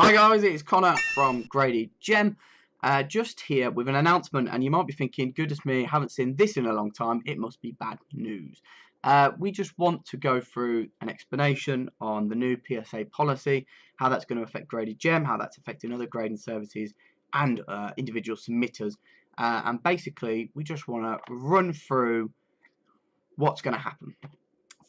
Hi guys, it's Connor from Gregory Gem, just here with an announcement, and you might be thinking, goodness me, haven't seen this in a long time, it must be bad news. We just want to go through an explanation on the new PSA policy, how that's going to affect Gregory Gem, how that's affecting other grading services and individual submitters, and basically we just want to run through what's going to happen.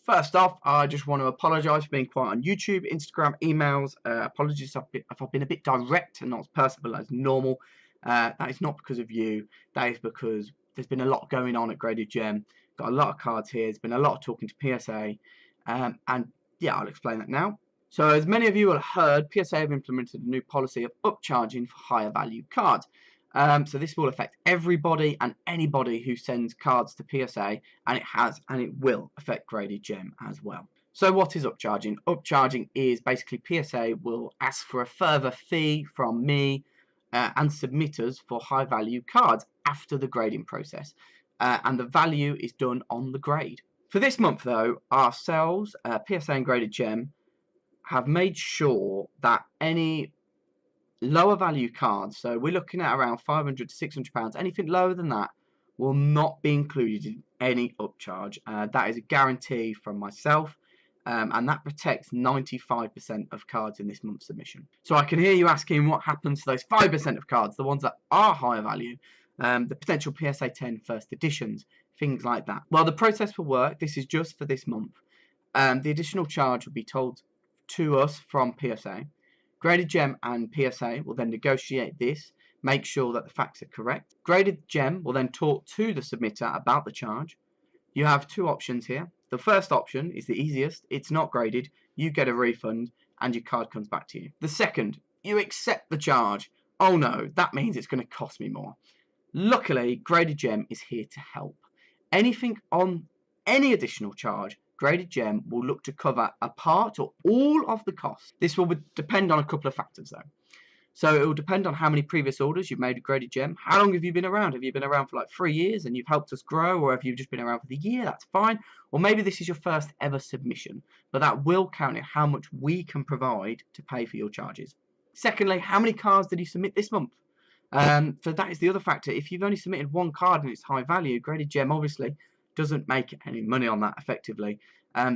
First off, I just want to apologise for being quiet on YouTube, Instagram, emails. Apologies if I've been a bit direct and not as personable as normal. That is not because of you. That is because there's been a lot going on at Gregory Gem. Got a lot of cards here. There's been a lot of talking to PSA. And yeah, I'll explain that now. So as many of you will have heard, PSA have implemented a new policy of upcharging for higher value cards. So this will affect everybody and anybody who sends cards to PSA, and it has and it will affect Gregory Gem as well. So what is upcharging? Upcharging is basically PSA will ask for a further fee from me and submitters for high value cards after the grading process, and the value is done on the grade. For this month though, ourselves, PSA and Gregory Gem, have made sure that any lower value cards, so we're looking at around £500 to £600, anything lower than that will not be included in any upcharge. That is a guarantee from myself, and that protects 95% of cards in this month's submission. So I can hear you asking what happens to those 5% of cards, the ones that are higher value, the potential PSA 10 first editions, things like that. Well, the process will work. This is just for this month. The additional charge will be told to us from PSA. Gregory Gem and PSA will then negotiate this, make sure that the facts are correct. Gregory Gem will then talk to the submitter about the charge. You have two options here. The first option is the easiest. It's not graded. You get a refund and your card comes back to you. The second, you accept the charge. Oh no, that means it's going to cost me more. Luckily, Gregory Gem is here to help. Anything on any additional charge, Gregory Gem will look to cover a part or all of the costs. This will depend on a couple of factors though. So it will depend on how many previous orders you've made with Gregory Gem. How long have you been around? Have you been around for like 3 years and you've helped us grow, or have you just been around for the year? That's fine. Or maybe this is your first ever submission, but that will count in how much we can provide to pay for your charges. Secondly, how many cards did you submit this month? So that is the other factor. If you've only submitted one card and it's high value, Gregory Gem obviously doesn't make any money on that effectively,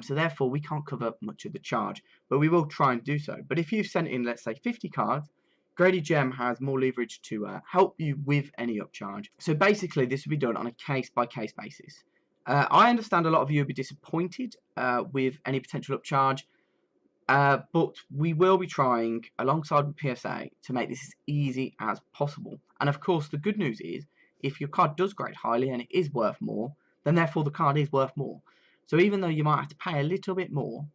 so therefore we can't cover much of the charge, but we will try and do so. But if you've sent in, let's say, 50 cards, Gregory Gem has more leverage to help you with any upcharge. So basically this will be done on a case-by-case basis. I understand a lot of you will be disappointed with any potential upcharge, but we will be trying alongside with PSA to make this as easy as possible. And of course the good news is, if your card does grade highly and it is worth more, then therefore the card is worth more. So even though you might have to pay a little bit more,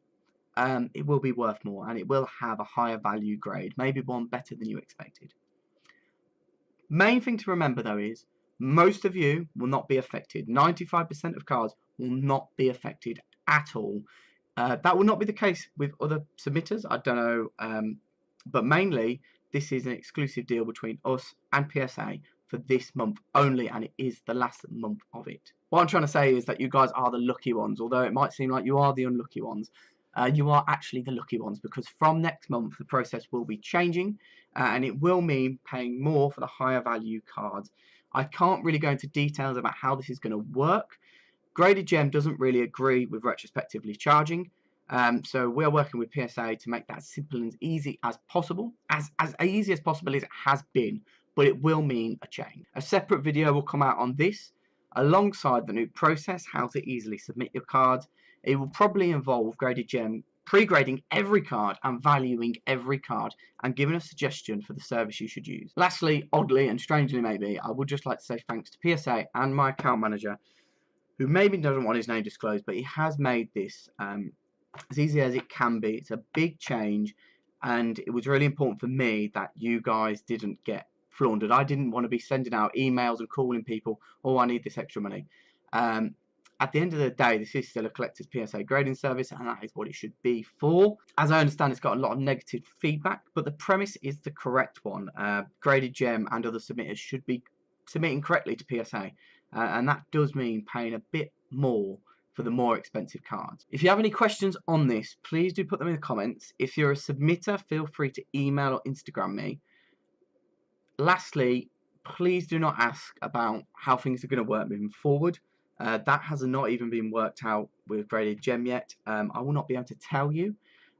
it will be worth more and it will have a higher value grade, maybe one better than you expected. Main thing to remember though is, most of you will not be affected. 95% of cards will not be affected at all. That will not be the case with other submitters, I don't know, but mainly this is an exclusive deal between us and PSA for this month only, and it is the last month of it. What I'm trying to say is that you guys are the lucky ones. Although it might seem like you are the unlucky ones, you are actually the lucky ones, because from next month the process will be changing, and it will mean paying more for the higher value cards. I can't really go into details about how this is going to work. Gregory Gem doesn't really agree with retrospectively charging, so we're working with PSA to make that as simple and as easy as possible, as easy as possible as it has been, but it will mean a change. A separate video will come out on this alongside the new process, how to easily submit your cards. It will probably involve Gregory Gem pre-grading every card and valuing every card and giving a suggestion for the service you should use. Lastly, oddly and strangely maybe, I would just like to say thanks to PSA and my account manager, who maybe doesn't want his name disclosed, but he has made this as easy as it can be. It's a big change, and it was really important for me that you guys didn't get floundered. I didn't want to be sending out emails and calling people, oh, I need this extra money. At the end of the day, this is still a collector's PSA grading service, and that is what it should be for. As I understand, it's got a lot of negative feedback, but the premise is the correct one. Gregory Gem and other submitters should be submitting correctly to PSA, and that does mean paying a bit more for the more expensive cards. If you have any questions on this, please do put them in the comments. If you're a submitter, feel free to email or Instagram me. Lastly, please do not ask about how things are going to work moving forward. That has not even been worked out with Graded Gem yet. I will not be able to tell you.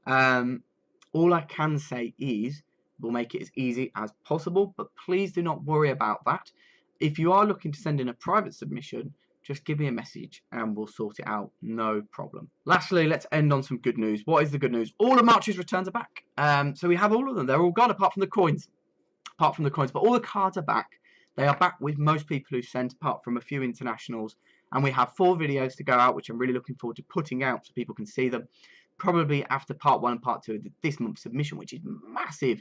All I can say is we'll make it as easy as possible, but please do not worry about that. If you are looking to send in a private submission, just give me a message and we'll sort it out, no problem. Lastly, let's end on some good news. What is the good news? All of March's returns are back. So we have all of them. They're all gone apart from the coins. But all the cards are back. They are back with most people who sent, apart from a few internationals. And we have 4 videos to go out, which I'm really looking forward to putting out so people can see them. Probably after part 1 and part 2 of this month's submission, which is massive.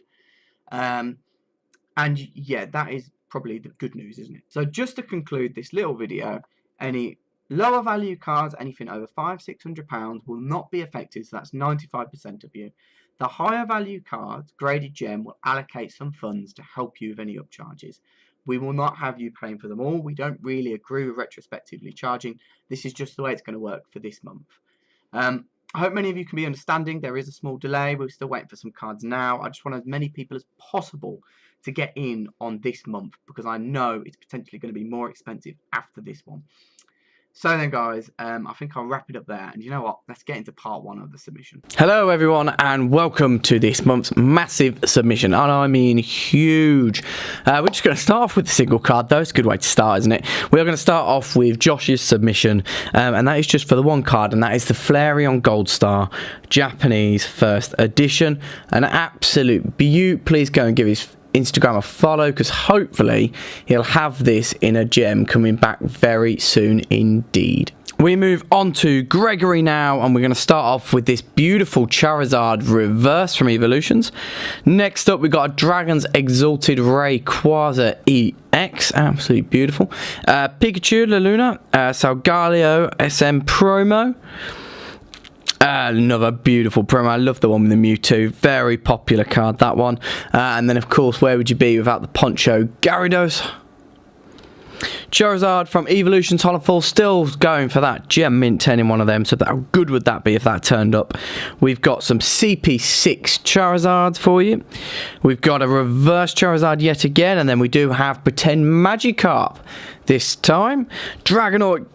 And yeah, that is probably the good news, isn't it? So just to conclude this little video, any lower value cards, anything over £500–600 will not be affected. So that's 95% of you. The higher value cards, Graded Gem, will allocate some funds to help you with any upcharges. We will not have you paying for them all. We don't really agree with retrospectively charging. This is just the way it's going to work for this month. I hope many of you can be understanding. There is a small delay. We're still waiting for some cards now. I just want as many people as possible to get in on this month because I know it's potentially going to be more expensive after this one. So then guys, I think I'll wrap it up there, and you know what, let's get into part 1 of the submission. Hello everyone and welcome to this month's massive submission, and I mean huge. We're just going to start off with the single card though. It's a good way to start, isn't it? We're going to start off with Josh's submission, and that is just for the one card, and that is the Flareon Gold Star Japanese first edition. An absolute beaut. Please go and give his Instagram a follow because hopefully he'll have this in a gem coming back very soon indeed. We move on to Gregory now, and we're going to start off with this beautiful Charizard reverse from Evolutions. Next up, we've got a Dragon's Exalted Rayquaza EX, absolutely beautiful. Pikachu La Luna, Salgaleo SM promo. Another beautiful promo. I love the one with the Mewtwo. Very popular card, that one. And then, of course, where would you be without the Poncho Gyarados? Charizard from Evolutions Hollow, still going for that gem mint 10 in one of them. So how good would that be if that turned up? We've got some CP6 Charizards for you. We've got a reverse Charizard yet again. And then we do have Pretend Magikarp this time. Dragonite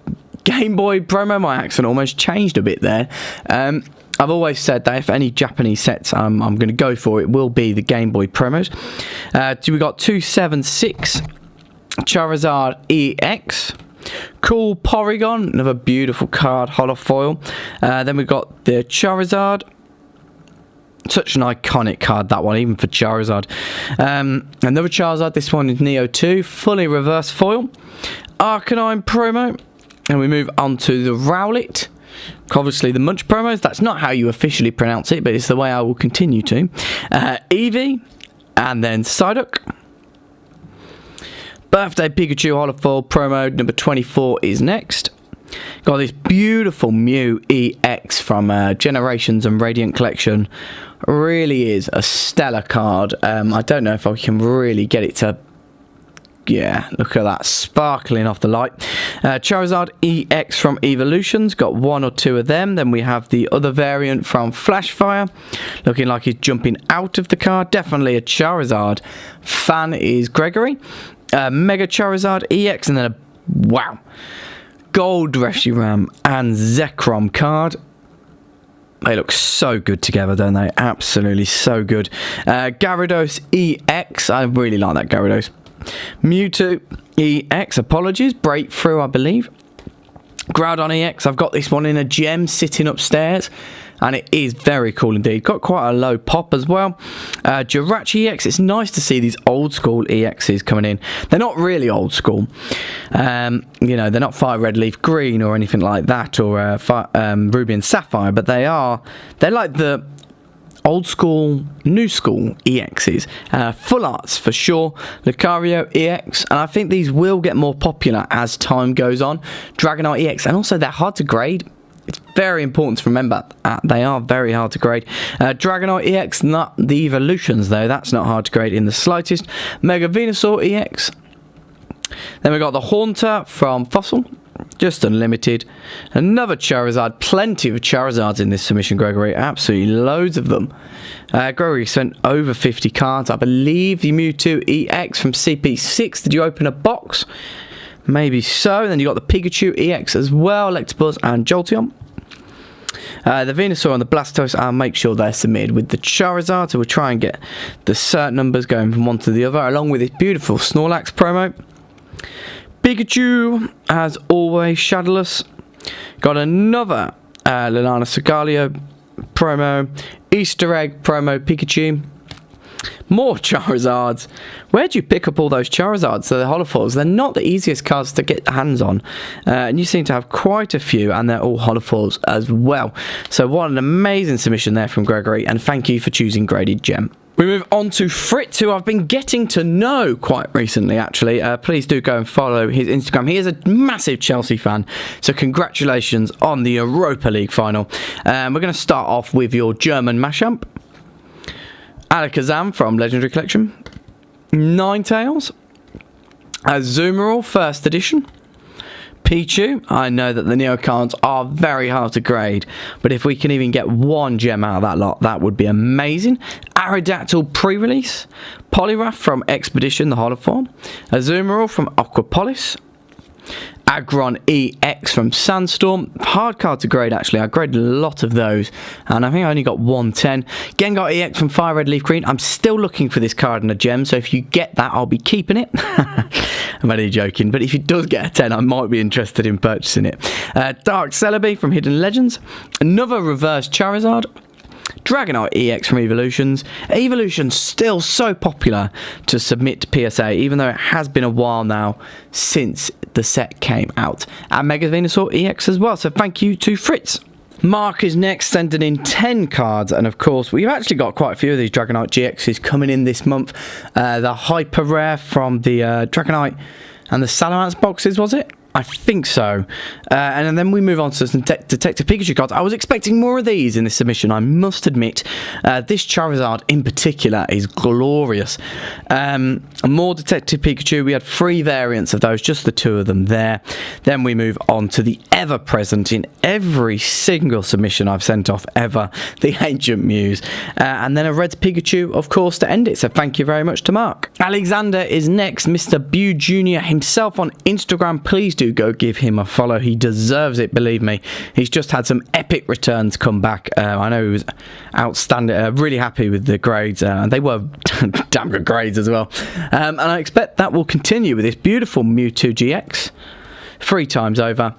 Game Boy promo. My accent almost changed a bit there. I've always said that if any Japanese sets I'm going to go for, it will be the Game Boy promos. We got 276 Charizard EX. Cool Porygon, another beautiful card, holo foil. Then we've got the Charizard. Such an iconic card, that one, even for Charizard. Another Charizard, this one is Neo 2, fully reverse foil. Arcanine promo. And we move on to the Rowlet. Obviously the Munch promos, that's not how you officially pronounce it, but it's the way I will continue to. Eevee, and then Psyduck. Birthday Pikachu Holofoil promo number 24 is next. Got this beautiful Mew EX from Generations and Radiant Collection. Really is a stellar card. I don't know if I can really get it to... Yeah, look at that, sparkling off the light. Charizard EX from Evolutions, got 1 or 2 of them. Then we have the other variant from Flashfire, looking like he's jumping out of the card. Definitely a Charizard fan is Gregory. Mega Charizard EX, and then a, wow, Gold Reshiram and Zekrom card. They look so good together, don't they? Absolutely so good. Gyarados EX, I really like that Gyarados. Mewtwo EX, apologies, Breakthrough I believe. Groudon EX, I've got this one in a gem sitting upstairs, and it is very cool indeed. Got quite a low pop as well. Jirachi EX, it's nice to see these old school EXs coming in. They're not really old school, you know, they're not Fire Red Leaf Green or anything like that, or Ruby and Sapphire, but they're like the old school, new school EXs. Full arts for sure. Lucario EX, and I think these will get more popular as time goes on. Dragonite EX, and also they're hard to grade. It's very important to remember they are very hard to grade. Dragonite EX, not the Evolutions though, that's not hard to grade in the slightest. Mega Venusaur EX. Then we got the Haunter from Fossil. just unlimited. Another Charizard, plenty of Charizards in this submission, Gregory, absolutely loads of them. Gregory sent over 50 cards. I believe the Mewtwo EX from CP6. Did you open a box? Maybe so. Then you got the Pikachu EX as well, Electabuzz and Jolteon. The Venusaur and the Blastoise, I'll make sure they're submitted with the Charizard, so we'll try and get the cert numbers going from one to the other, along with this beautiful Snorlax promo. Pikachu, as always, Shadowless. Got another Liliana Sigalio promo, Easter egg promo Pikachu. More Charizards. Where'd you pick up all those Charizards? So the holofoils, they're not the easiest cards to get hands on. And you seem to have quite a few, and they're all holofoils as well. So what an amazing submission there from Gregory, and thank you for choosing Graded Gem. We move on to Fritz, who I've been getting to know quite recently, actually. Please do go and follow his Instagram. He is a massive Chelsea fan, so congratulations on the Europa League final. We're going to start off with your German Machamp. Alakazam from Legendary Collection. Ninetales. Azumarill, first edition. Pichu. I know that the Neo cards are very hard to grade, but if we can even get one gem out of that lot, that would be amazing. Aerodactyl pre-release. Poliwrath from Expedition, the holoform. Azumarill from Aquapolis. Aggron EX from Sandstorm. Hard card to grade, actually. I graded a lot of those, and I think I only got 110. Gengar EX from Fire Red Leaf Green. I'm still looking for this card in a gem, so if you get that, I'll be keeping it. I'm only joking, but if it does get a 10, I might be interested in purchasing it. Dark Celebi from Hidden Legends. Another reverse Charizard. Dragonite EX from Evolutions. Evolution's still so popular to submit to PSA, even though it has been a while now since the set came out. And Mega Venusaur EX as well, so thank you to Fritz. Mark is next, sending in 10 cards, and of course we've actually got quite a few of these Dragonite GXs coming in this month. The Hyper Rare from the Dragonite and the Salamence boxes, was it? I think so. And then we move on to some Detective Pikachu cards. I was expecting more of these in this submission, I must admit. This Charizard in particular is glorious. More Detective Pikachu. We had 3 variants of those, just the 2 of them there. Then we move on to the ever-present in every single submission I've sent off ever, the Ancient Muse. And then a Red Pikachu, of course, to end it. So thank you very much to Mark. Alexander is next. Mr. Bew Jr. himself on Instagram. Please do go give him a follow. He deserves it, believe me. He's just had some epic returns come back. I know he was outstanding. Really happy with the grades, and they were damn good grades as well. And I expect that will continue with this beautiful Mewtwo GX 3 times over.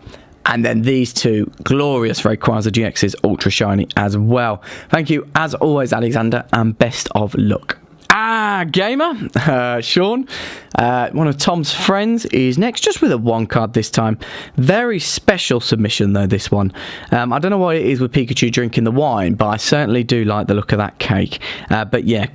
And then these 2 glorious Rayquaza GXs, ultra shiny as well. Thank you as always, Alexander, and best of luck. Gamer, Shaun, one of Tom's friends, is next, just with a 1 card this time. Very special submission though, this one. I don't know what it is with Pikachu drinking the wine, but I certainly do like the look of that cake. But yeah,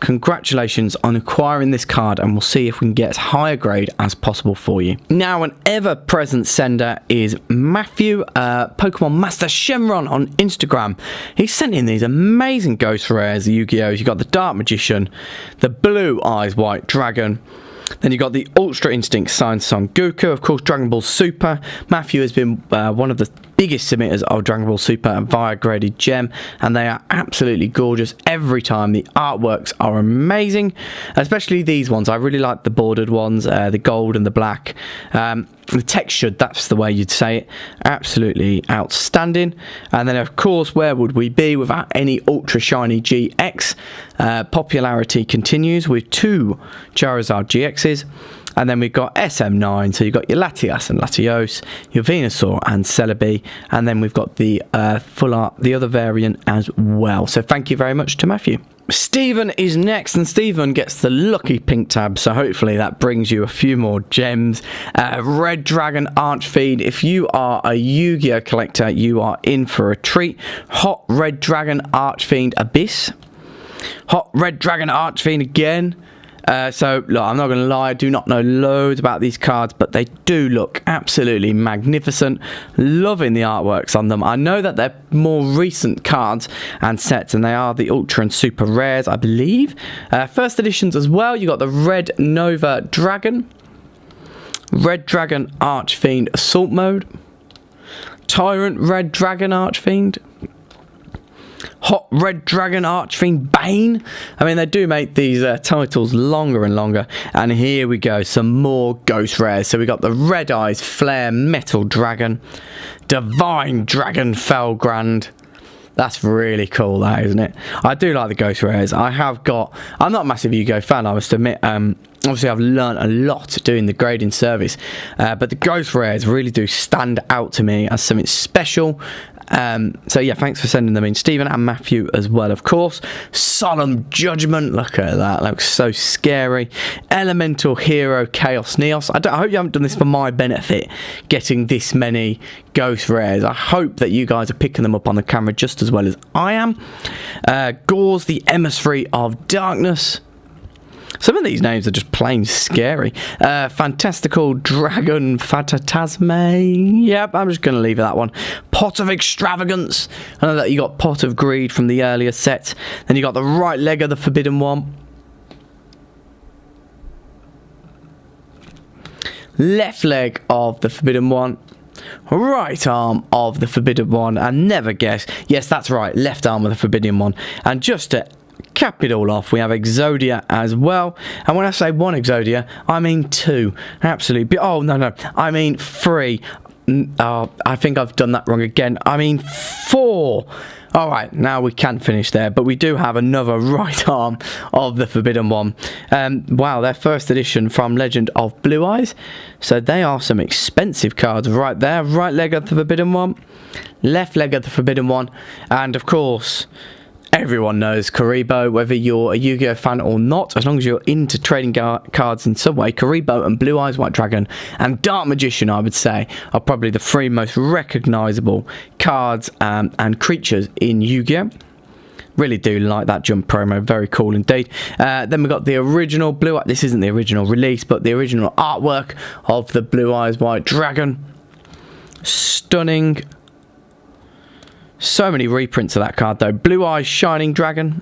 congratulations on acquiring this card, and we'll see if we can get as high a grade as possible for you. Now, an ever-present sender is Matthew, Pokemon Master Shenron on Instagram. He's sent in these amazing Ghost Rares, the Yu-Gi-Ohs. You've got the Dark Magician, the Blue Eyes White Dragon, then you've got the Ultra Instinct Science Son Goku, of course, Dragon Ball Super. Matthew has been one of the biggest submitters of Dragon Ball Super via Graded Gem, and they are absolutely gorgeous every time. The artworks are amazing, especially these ones. I really like the bordered ones, the gold and the black. The textured, that's the way you'd say it. Absolutely outstanding. And then, of course, where would we be without any ultra shiny GX? Popularity continues with 2 Charizard GXs. And then we've got SM9, so you've got your Latias and Latios, your Venusaur and Celebi, and then we've got the full art, the other variant as well. So thank you very much to Matthew. Stephen is next, and Stephen gets the lucky pink tab, so hopefully that brings you a few more gems. Red Dragon Archfiend. If you are a Yu-Gi-Oh collector, you are in for a treat. Hot Red Dragon Archfiend Abyss. Hot Red Dragon Archfiend again. So, look, I'm not going to lie, I do not know loads about these cards, but they do look absolutely magnificent. Loving the artworks on them. I know that they're more recent cards and sets, and they are the Ultra and Super Rares, I believe. First editions as well. You got the Red Nova Dragon. Red Dragon Archfiend Assault Mode, Tyrant Red Dragon Archfiend, Hot Red Dragon Archfiend Bane. I mean, they do make these titles longer and longer. And here we go, some more Ghost Rares. So we got the Red Eyes Flare Metal Dragon, Divine Dragon Felgrand. That's really cool, that, isn't it? I do like the Ghost Rares. I'm not a massive Yu-Gi-Oh fan, I must admit. Obviously, I've learned a lot doing the grading service. But the Ghost Rares really do stand out to me as something special. So yeah, thanks for sending them in, Stephen, and Matthew as well, of course. Solemn Judgment, look at that, looks so scary. Elemental Hero Chaos Neos. I hope you haven't done this for my benefit, getting this many Ghost Rares. I hope that you guys are picking them up on the camera just as well as I am. Gauze the Emissary of Darkness. Some of these names are just plain scary. Fantastical Dragon Fatatasme. Yep, I'm just going to leave that one. Pot of Extravagance. I know that you got Pot of Greed from the earlier set. Then you got the right leg of the Forbidden One. Left leg of the Forbidden One. Right arm of the Forbidden One. And never guess. Yes, that's right. Left arm of the Forbidden One. And just to cap it all off, we have Exodia as well. And when I say one Exodia, I mean two. Absolutely. Oh, no. I mean three. I think I've done that wrong again. I mean four. Alright, now we can finish there. But we do have another right arm of the Forbidden One. Wow, their first edition from Legend of Blue Eyes. So they are some expensive cards right there. Right leg of the Forbidden One. Left leg of the Forbidden One. And of course, everyone knows Karibo, whether you're a Yu-Gi-Oh fan or not, as long as you're into trading cards in some way. Karibo and Blue Eyes White Dragon and Dark Magician, I would say, are probably the three most recognisable cards and creatures in Yu-Gi-Oh! Really do like that jump promo, very cool indeed. Then we got the original Blue Eyes. This isn't the original release, but the original artwork of the Blue Eyes White Dragon. Stunning. So many reprints of that card though. Blue Eyes Shining Dragon.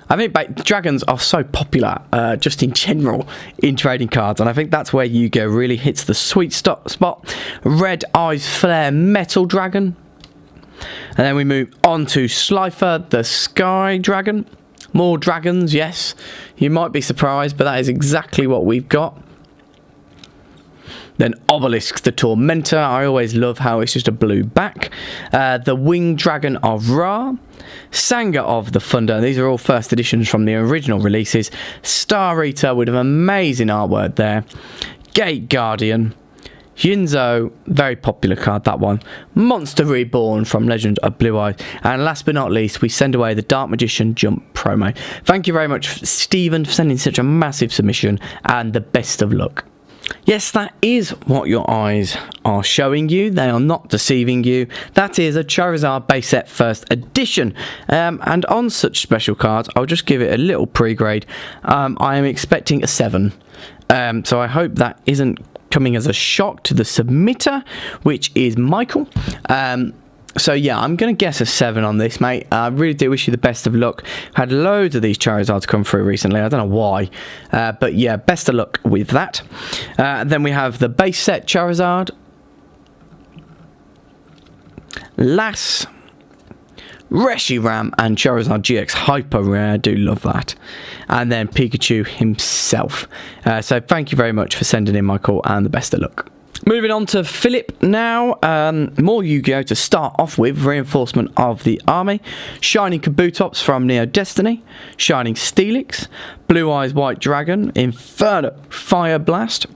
I think dragons are so popular just in general in trading cards, and I think that's where Yu-Gi-Oh! Really hits the sweet spot. Red Eyes Flare Metal Dragon. And then we move on to Slifer the Sky Dragon. More dragons, yes. You might be surprised, but that is exactly what we've got. Then Obelisk the Tormentor. I always love how it's just a blue back. The Winged Dragon of Ra. Sanga of the Thunder. These are all first editions from the original releases. Star Eater with an amazing artwork there. Gate Guardian. Yinzo, very popular card, that one. Monster Reborn from Legend of Blue Eyes. And last but not least, we send away the Dark Magician Jump promo. Thank you very much, Stephen, for sending such a massive submission, and the best of luck. Yes, that is what your eyes are showing you. They are not deceiving you. That is a Charizard base set first edition. And on such special cards, I'll just give it a little pre-grade. I am expecting a 7. So I hope that isn't coming as a shock to the submitter, which is Michael. So yeah, I'm going to guess a 7 on this, mate. I really do wish you the best of luck. Had loads of these Charizards come through recently. I don't know why. But yeah, best of luck with that. Then we have the base set Charizard. Lass. Reshiram and Charizard GX Hyper Rare. I do love that. And then Pikachu himself. So thank you very much for sending in, Michael, and the best of luck. Moving on to Filip now. More Yu-Gi-Oh! To start off with. Reinforcement of the army. Shining Kabutops from Neo Destiny. Shining Steelix. Blue Eyes White Dragon. Inferno Fire Blast.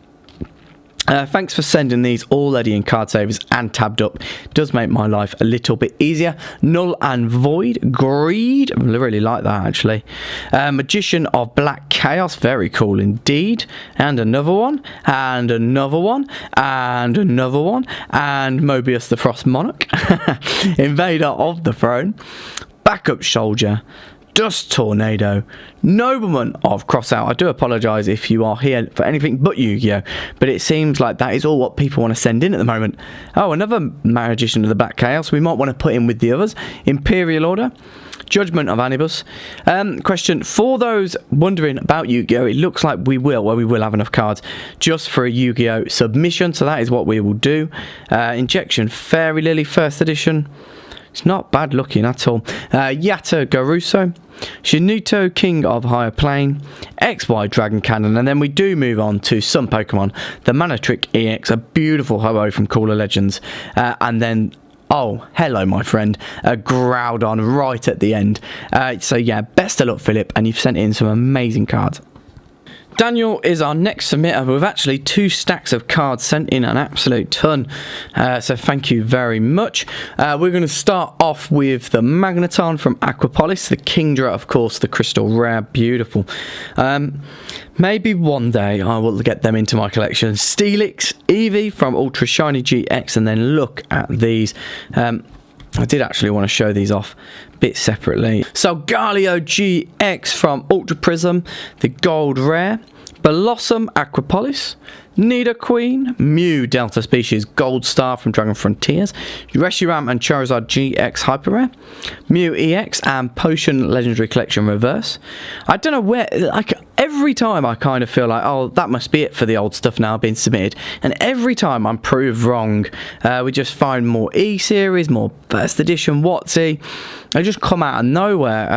Thanks for sending these already in card savers and tabbed up. It does make my life a little bit easier. Null and Void. Greed. I really like that, actually. Magician of Black Chaos. Very cool indeed. And another one. And another one. And another one. And Mobius the Frost Monarch. Invader of the Throne. Backup Soldier. Dust Tornado, Nobleman of Crossout. I do apologise if you are here for anything but Yu-Gi-Oh! But it seems like that is all what people want to send in at the moment. Oh, another Magician of the Black Chaos. We might want to put in with the others. Imperial Order, Judgment of Anibus. Question, for those wondering about Yu-Gi-Oh, it looks like we will have enough cards just for a Yu-Gi-Oh submission, so that is what we will do. Injection Fairy Lily, first edition. It's not bad looking at all. Yatta Garuso, Shinito, King of Higher Plane, XY Dragon Cannon, and then we do move on to some Pokemon. The Manatrick EX, a beautiful hobo from Cooler Legends, and then, oh, hello my friend, a Groudon right at the end. So yeah, best of luck, Filip, and you've sent in some amazing cards. Daniel is our next submitter. We've actually 2 stacks of cards sent in, an absolute ton. So thank you very much. We're going to start off with the Magneton from Aquapolis, the Kingdra, of course, the Crystal Rare, beautiful. Maybe one day I will get them into my collection. Steelix, Eevee from Ultra Shiny GX, and then look at these. I did actually want to show these off a bit separately. So Galio GX from Ultra Prism, the Gold Rare, Blossom Aquapolis, Nidoqueen, Mew Delta Species Gold Star from Dragon Frontiers, Reshiram and Charizard GX Hyper Rare, Mew EX and Potion Legendary Collection Reverse. I don't know where, like every time I kind of feel like, oh, that must be it for the old stuff now being submitted, and every time I'm proved wrong. We just find more E-Series, more first edition WotC. They just come out of nowhere.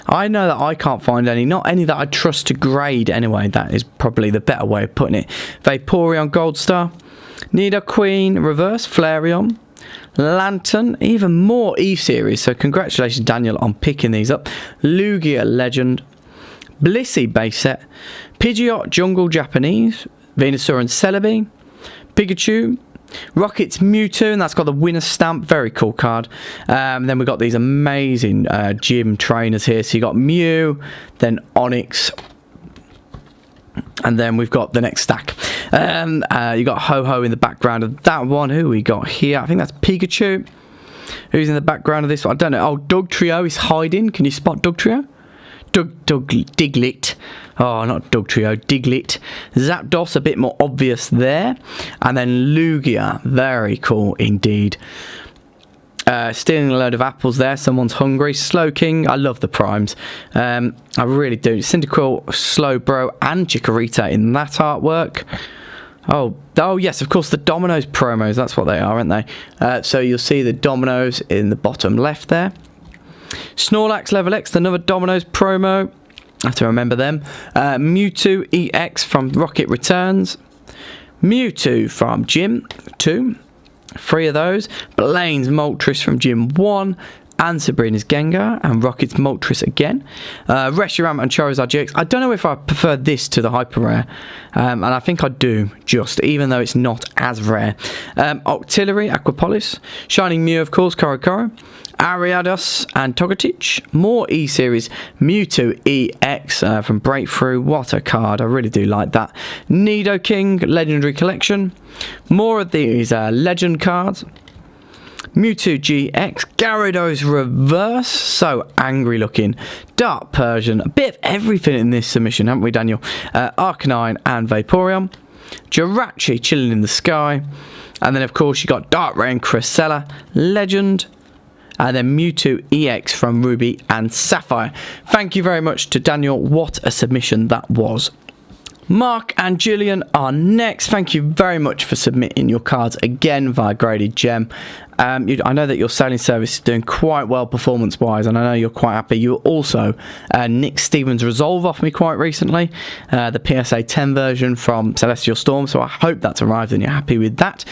I know that I can't find any, not any that I trust to grade anyway. That is probably the better way of putting it. Vaporeon Gold Star, Nidoqueen Reverse, Flareon, Lantern, even more E-Series. So congratulations, Daniel, on picking these up. Lugia Legend, Blissey base set, Pidgeot Jungle Japanese, Venusaur and Celebi, Pikachu, Rocket's Mewtwo, and that's got the winner stamp, very cool card. Then we've got these amazing gym trainers here. So you got Mew, then Onyx, and then we've got the next stack. You got Ho-Ho in the background of that one. Who we got here? I think that's Pikachu. Who's in the background of this one? I don't know. Oh, Dugtrio is hiding. Can you spot Dugtrio? Diglett. Oh, not Dugtrio, Diglett. Zapdos, a bit more obvious there. And then Lugia, very cool indeed. Stealing a load of apples there. Someone's hungry. Slowking. I love the primes. I really do. Cyndaquil, Slowbro, and Chikorita in that artwork. Oh yes, of course, the Dominoes promos. That's what they are, aren't they? So you'll see the Dominoes in the bottom left there. Snorlax Level X, another Dominoes promo. I have to remember them. Mewtwo EX from Rocket Returns. Mewtwo from Gym 2. 3 of those. Blaine's Moltres from Gym 1. And Sabrina's Gengar. And Rocket's Moltres again. Reshiram and Charizard GX. I don't know if I prefer this to the Hyper Rare. And I think I do, even though it's not as rare. Octillery, Aquapolis. Shining Mew, of course, Korokoro. Ariados and Togetic. More E-Series. Mewtwo EX from Breakthrough. What a card. I really do like that. Nidoking Legendary Collection. More of these Legend cards. Mewtwo GX, Gyarados Reverse, so angry looking, Dark Persian, a bit of everything in this submission, haven't we, Daniel? Arcanine and Vaporeon, Jirachi chilling in the sky, and then of course you got Darkrai and Cresselia, Legend, and then Mewtwo EX from Ruby and Sapphire. Thank you very much to Daniel, what a submission that was. Marc and Gillian are next. Thank you very much for submitting your cards again via Graded Gem. I know that your selling service is doing quite well performance-wise, and I know you're quite happy. You also Nick Stevens Resolve off me quite recently, the PSA 10 version from Celestial Storm, so I hope that's arrived and you're happy with that.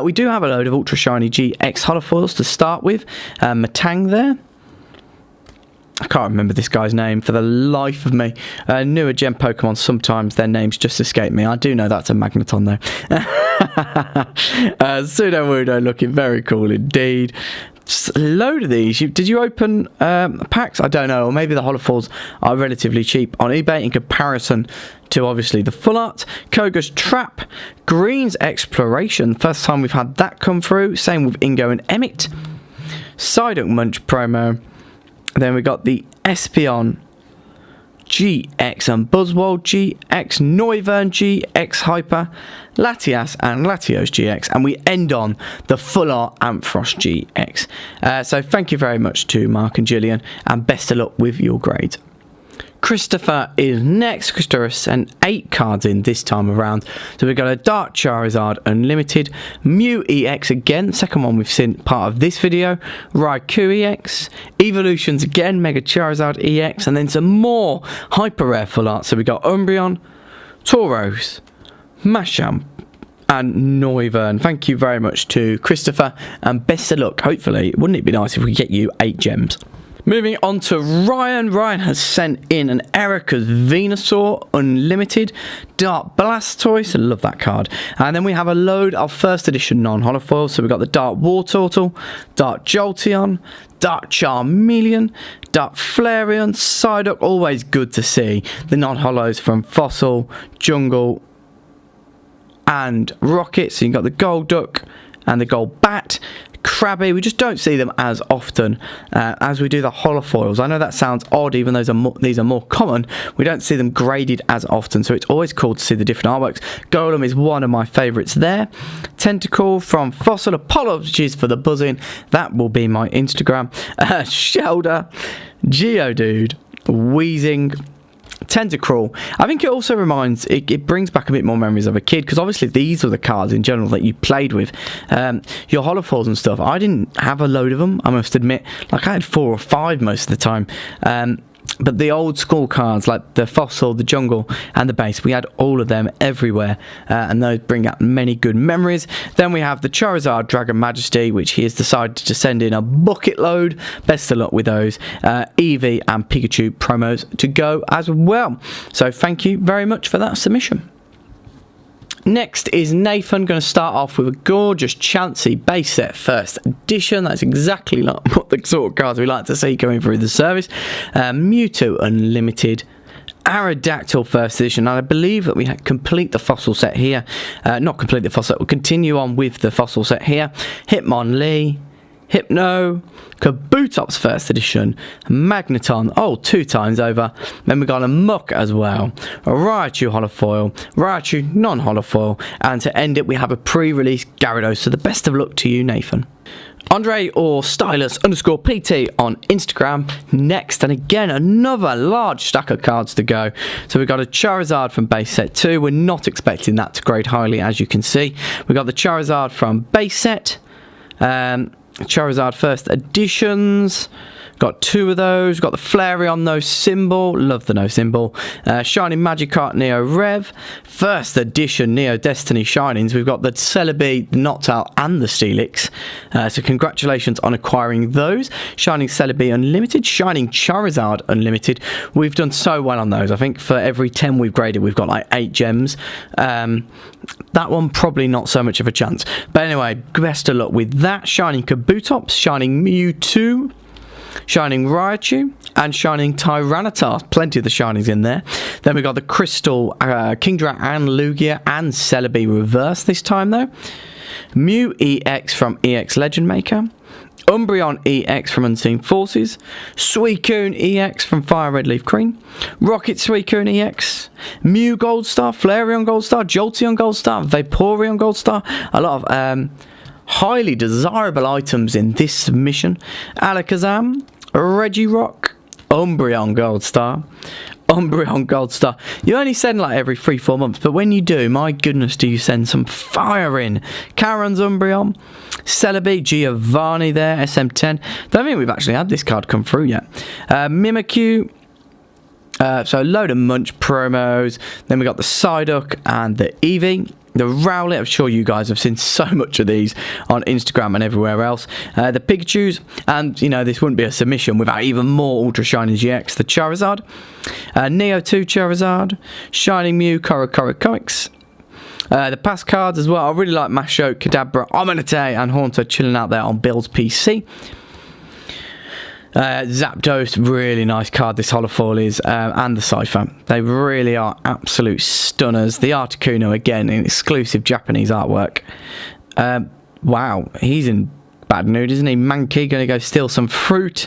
We do have a load of Ultra Shiny GX holofoils to start with. Matang there. I can't remember this guy's name for the life of me. Newer gem Pokemon, sometimes their names just escape me. I do know that's a Magneton though. Sudowoodo looking very cool indeed. Just a load of these. Did you open packs? I don't know. Or maybe the holofoils are relatively cheap on eBay in comparison to obviously the full art. Koga's Trap. Green's Exploration. First time we've had that come through. Same with Ingo and Emmett. Psyduck Munch promo. Then we got the Espeon GX and Buzzwold GX, Noivern GX Hyper, Latias and Latios GX, and we end on the Full Art Ampharos GX. So thank you very much to Marc and Gillian, and best of luck with your grades. Christopher is next. Christopher sent 8 cards in this time around. So we've got a Dark Charizard Unlimited, Mew EX again, second one we've seen part of this video, Raikou EX, Evolutions again, Mega Charizard EX, and then some more hyper rare full art. So we've got Umbreon, Tauros, Machamp, and Noivern. Thank you very much to Christopher, and best of luck. Hopefully, wouldn't it be nice if we get you 8 gems? Moving on to Ryan. Ryan has sent in an Erica's Venusaur Unlimited, Dark Blastoise, I love that card. And then we have a load of first edition non-holofoils. So we've got the Dark Wartortle, Dark Jolteon, Dark Charmeleon, Dark Flareon, Psyduck, always good to see. The non-holos from Fossil, Jungle, and Rocket. So you've got the Gold Duck and the Gold Bat. Krabby, we just don't see them as often as we do the holofoils. I know that sounds odd, even though these are more common. We don't see them graded as often, so it's always cool to see the different artworks. Golem is one of my favourites there. Tentacle from Fossil, apologies for the buzzing. That will be my Instagram. Shelder, Geodude, Weezing, Tentacruel. I think it also reminds, it brings back a bit more memories of a kid, because obviously these are the cards in general that you played with. Your holofoils and stuff, I didn't have a load of them, I must admit. Like, I had 4 or 5 most of the time. But the old school cards, like the Fossil, the Jungle, and the Base, we had all of them everywhere, and those bring up many good memories. Then we have the Charizard Dragon Majesty, which he has decided to send in a bucket load. Best of luck with those. Eevee and Pikachu promos to go as well. So thank you very much for that submission. Next is Nathan, going to start off with a gorgeous Chansey base set first edition. That's exactly like what the sort of cards we like to see going through the service. Mewtwo Unlimited, Aerodactyl first edition, and I believe that we complete the fossil set here. Not complete the fossil set, we'll continue on with the fossil set here. Hitmonlee, Hypno, Kabutops first edition, Magneton, 2 times over. Then we got a Muck as well, a Raichu holofoil, Raichu non-holofoil, and to end it we have a pre-release Gyarados. So the best of luck to you, Nathan. Andre or Stylus_PT on Instagram next, and again another large stack of cards to go. So we've got a Charizard from base set 2. We're not expecting that to grade highly, as you can see. We've got the Charizard from base set, Charizard first editions, got 2 of those. Got the Flareon No Symbol, love the No Symbol. Shining Magikarp Neo Rev, first edition Neo Destiny Shinings. We've got the Celebi, the Noctowl, and the Steelix. So congratulations on acquiring those. Shining Celebi Unlimited, Shining Charizard Unlimited. We've done so well on those. I think for every 10 we've graded, we've got like 8 gems. That one probably not so much of a chance. But anyway, best of luck with that. Shining Kabutops, Shining Mewtwo, Shining Raichu, and Shining Tyranitar. Plenty of the Shinings in there. Then we got the Crystal Kingdra and Lugia, and Celebi reverse this time though. Mew EX from EX Legend Maker, Umbreon EX from Unseen Forces, Suicune EX from Fire Red Leaf Green, Rocket Suicune EX, Mew Gold Star, Flareon Gold Star, Jolteon Gold Star, Vaporeon Gold Star. A lot of highly desirable items in this submission. Alakazam, Regirock, Umbreon Gold Star, Umbreon Gold Star. You only send like every 3-4 months, but when you do, my goodness, do you send some fire in. Karen's Umbreon, Celebi, Giovanni there, SM10. Don't think we've actually had this card come through yet. Mimikyu. So a load of Munch promos. Then we got the Psyduck and the Eevee. The Rowlet, I'm sure you guys have seen so much of these on Instagram and everywhere else. The Pikachus, and you know, this wouldn't be a submission without even more Ultra Shining GX. The Charizard, Neo 2 Charizard, Shining Mew, Korokoro Comics. The past cards as well. I really like Masho, Kadabra, Omanite, and Haunter chilling out there on Bill's PC. Zapdos, really nice card this holofoil is, and the Cypher. They really are absolute stunners. The Articuno, again, in exclusive Japanese artwork. Wow, he's in bad mood, isn't he? Mankey, going to go steal some fruit.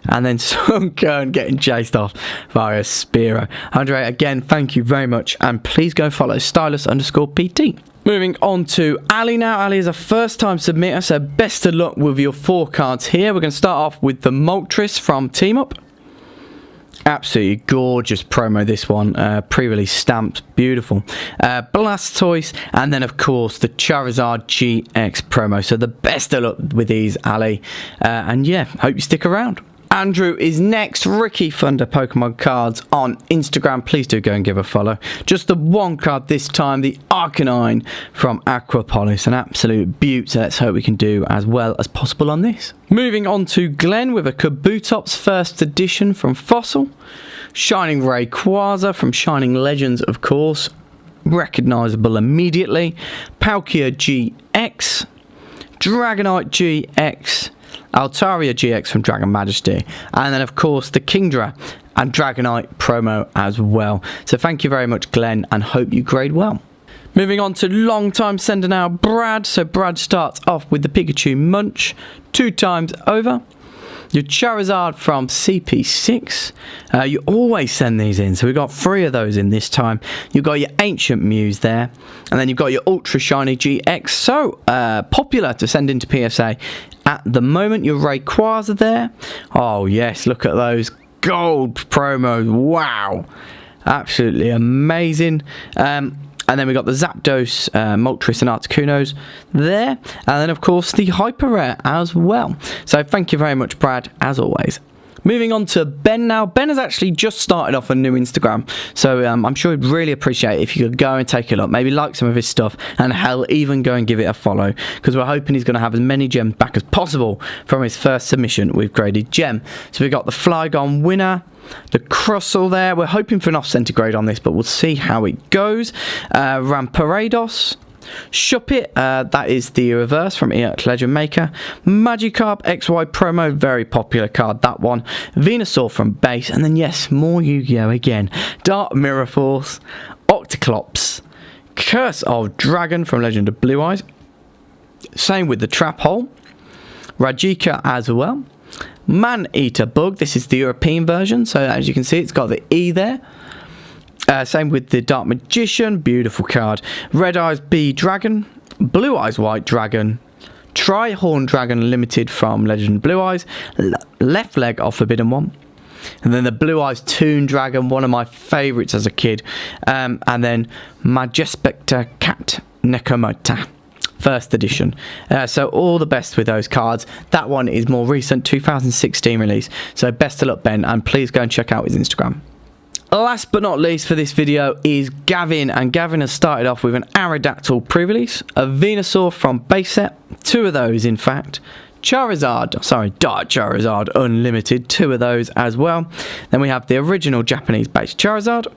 And then Sunkern getting chased off by a Spiro. Andre, again, thank you very much. And please go follow stylus_PT. Moving on to Ali now. Ali is a first-time submitter, so best of luck with your 4 cards here. We're going to start off with the Moltres from Team Up. Absolutely gorgeous promo, this one. Pre-release stamped. Beautiful. Blastoise. And then, of course, the Charizard GX promo. So the best of luck with these, Ali. And yeah, hope you stick around. Andrew is next. Ricky Thunder Pokemon cards on Instagram. Please do go and give a follow. Just the 1 card this time, the Arcanine from Aquapolis. An absolute beaut. So let's hope we can do as well as possible on this. Moving on to Glenn with a Kabutops first edition from Fossil. Shining Rayquaza from Shining Legends, of course. Recognisable immediately. Palkia GX. Dragonite GX. Altaria GX from Dragon Majesty, and then of course the Kingdra and Dragonite promo as well. So thank you very much, Glenn, and hope you grade well. Moving on to long time sender now, Brad. So Brad starts off with the Pikachu Munch 2 times over. Your Charizard from CP6. You always send these in, so we've got 3 of those in this time. You've got your Ancient Muse there, and then you've got your Ultra Shiny GX. So popular to send into PSA at the moment. Your Rayquaza there. Oh yes, look at those gold promos. Wow, absolutely amazing. And then we got the Zapdos, Moltres and Articunos there. And then, of course, the Hyper Rare as well. So thank you very much, Brad, as always. Moving on to Ben now. Ben has actually just started off a new Instagram. So I'm sure he'd really appreciate it if you could go and take a look. Maybe like some of his stuff. And hell, even go and give it a follow. Because we're hoping he's going to have as many gems back as possible from his first submission with Graded Gem. So we've got the Flygon winner. The Crustle there. We're hoping for an off-centigrade on this, but we'll see how it goes. Ramparados. Shuppet, that is the reverse from EX Legend Maker. Magikarp XY promo, very popular card, that one. Venusaur from base, and then yes, more Yu-Gi-Oh! Again. Dark Mirror Force, Octoclops, Curse of Dragon from Legend of Blue Eyes. Same with the Trap Hole. Rajika as well. Man-Eater Bug, this is the European version, so as you can see, it's got the E there. Same with the Dark Magician, beautiful card. Red Eyes Bee Dragon, Blue Eyes White Dragon, Tri-Horn Dragon Limited from Legend Blue Eyes, Left Leg of Forbidden One, and then the Blue Eyes Toon Dragon, one of my favourites as a kid, and then Majespector Cat Nekomata. First edition. So all the best with those cards. That one is more recent, 2016 release. So best of luck, Ben, and please go and check out his Instagram. Last but not least for this video is Gavin, and Gavin has started off with an Aerodactyl pre-release, a Venusaur from base set, 2 of those in fact, Dark Charizard Unlimited, 2 of those as well. Then we have the original Japanese base Charizard,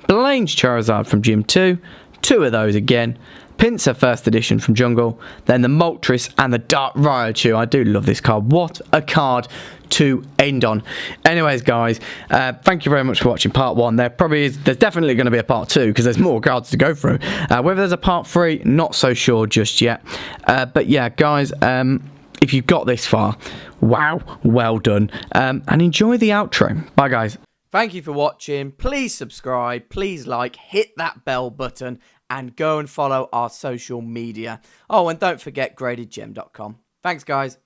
Blaine's Charizard from Gym 2, 2 of those again, Pinsir first edition from Jungle, then the Moltres and the Dark Raichu. I do love this card. What a card to end on. Anyways, guys, thank you very much for watching part 1. There's definitely going to be a part 2 because there's more cards to go through. Whether there's a part 3, not so sure just yet. But yeah, guys, if you've got this far, wow, well done. And enjoy the outro. Bye, guys. Thank you for watching. Please subscribe, please like, hit that bell button, and go and follow our social media. Oh, and don't forget gradedgem.com. Thanks, guys.